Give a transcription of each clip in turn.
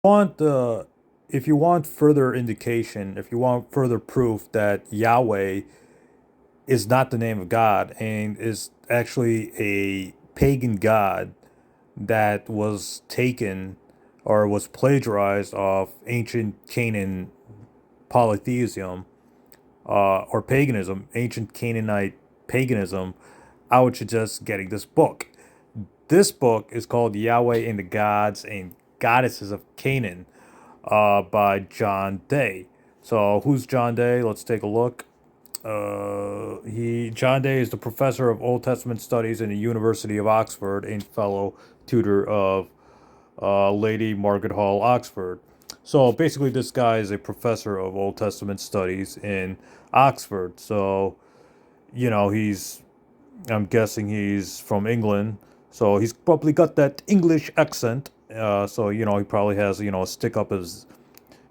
Want if you want further indication, if you want further proof that Yahweh is not the name of God and is actually a pagan god that was taken or was plagiarized off ancient Canaan polytheism, or paganism, ancient Canaanite paganism, I would suggest getting this book. This book is called Yahweh and the Gods and Goddesses of Canaan, by John Day. So who's John Day? Let's take a look. John Day is the professor of Old Testament studies in the University of Oxford and fellow tutor of Lady Margaret Hall, Oxford. So basically, this guy is a professor of Old Testament studies in Oxford. So I'm guessing he's from England. So he's probably got that English accent. So he probably has a stick up his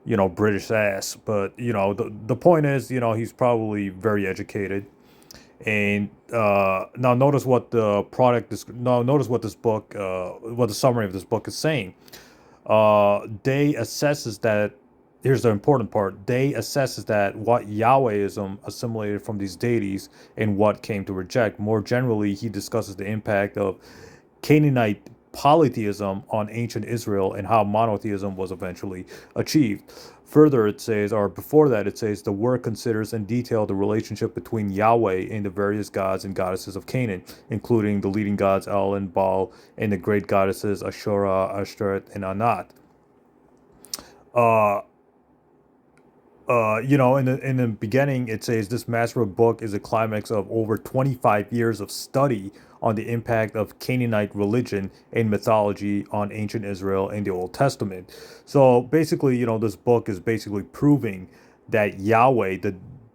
British ass. But the point is, he's probably very educated. And now notice what the product is. Now notice what this book, what the summary of this book is saying. Day assesses that. Here's the important part. Day assesses that what Yahwehism assimilated from these deities and what came to reject. More generally, he discusses the impact of Canaanite polytheism on ancient Israel and how monotheism was eventually achieved. Further, it says, or before that, it says, the work considers in detail the relationship between Yahweh and the various gods and goddesses of Canaan, including the leading gods El and Baal and the great goddesses Ashura, Ashtoreth, and Anat. Uh, in the beginning, it says this master book is a climax of over 25 years of study on the impact of Canaanite religion and mythology on ancient Israel and the Old Testament. So basically, this book is basically proving that Yahweh,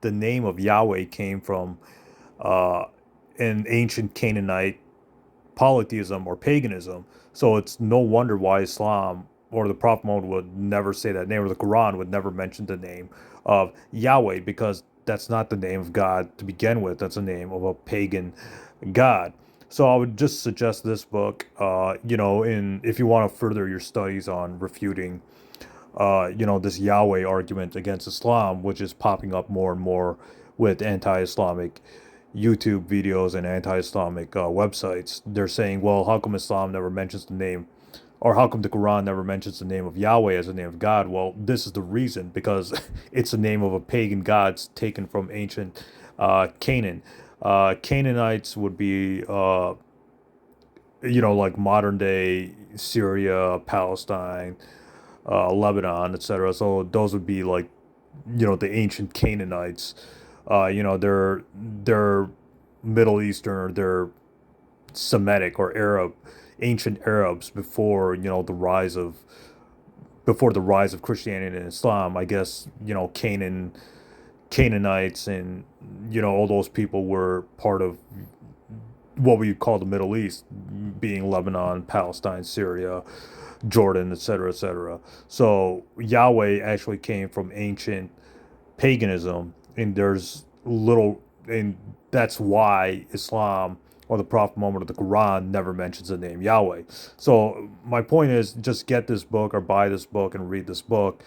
the name of Yahweh, came from uh, an ancient Canaanite polytheism or paganism. So it's no wonder why Islam or the Prophet Muhammad would never say that name, or the Quran would never mention the name of Yahweh, because that's not the name of God to begin with. That's the name of a pagan god. So I would just suggest this book, in if you want to further your studies on refuting, this Yahweh argument against Islam, which is popping up more and more with anti-Islamic YouTube videos and anti-Islamic websites. They're saying, well, how come Islam never mentions the name, or how come the Quran never mentions the name of Yahweh as the name of God? Well, this is the reason, because it's the name of a pagan god taken from ancient Canaan. Canaanites would be, like modern day Syria, Palestine, Lebanon, etc. So those would be like, the ancient Canaanites. They're Middle Eastern, or they're Semitic or Arab, ancient Arabs before the rise of Christianity and Islam. I guess Canaanites and all those people were part of what we call the Middle East, being Lebanon, Palestine, Syria, Jordan, etc., etc. So Yahweh actually came from ancient paganism, and that's why Islam or the Prophet Muhammad or the Quran never mentions the name Yahweh. So my point is, just get this book or buy this book and read this book,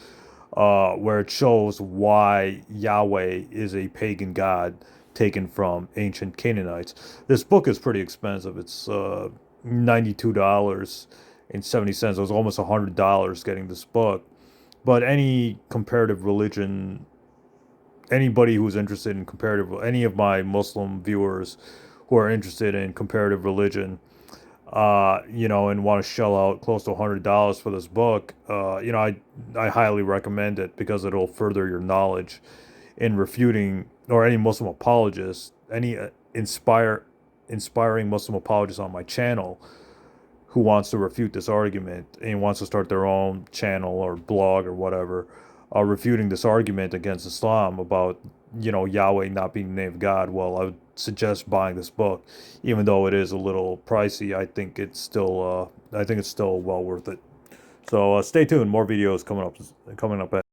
where it shows why Yahweh is a pagan god taken from ancient Canaanites. This book is pretty expensive. It's $92.70. It was almost $100 getting this book. But any comparative religion, anybody who's interested in comparative, any of my Muslim viewers who are interested in comparative religion, and want to shell out close to $100 for this book, I highly recommend it, because it'll further your knowledge in refuting, or any Muslim apologist, any inspiring Muslim apologist on my channel who wants to refute this argument and wants to start their own channel or blog or whatever, refuting this argument against Islam about, Yahweh not being the name of God. Well, I would suggest buying this book, even though it is a little pricey. I think it's still well worth it. So stay tuned. More videos coming up.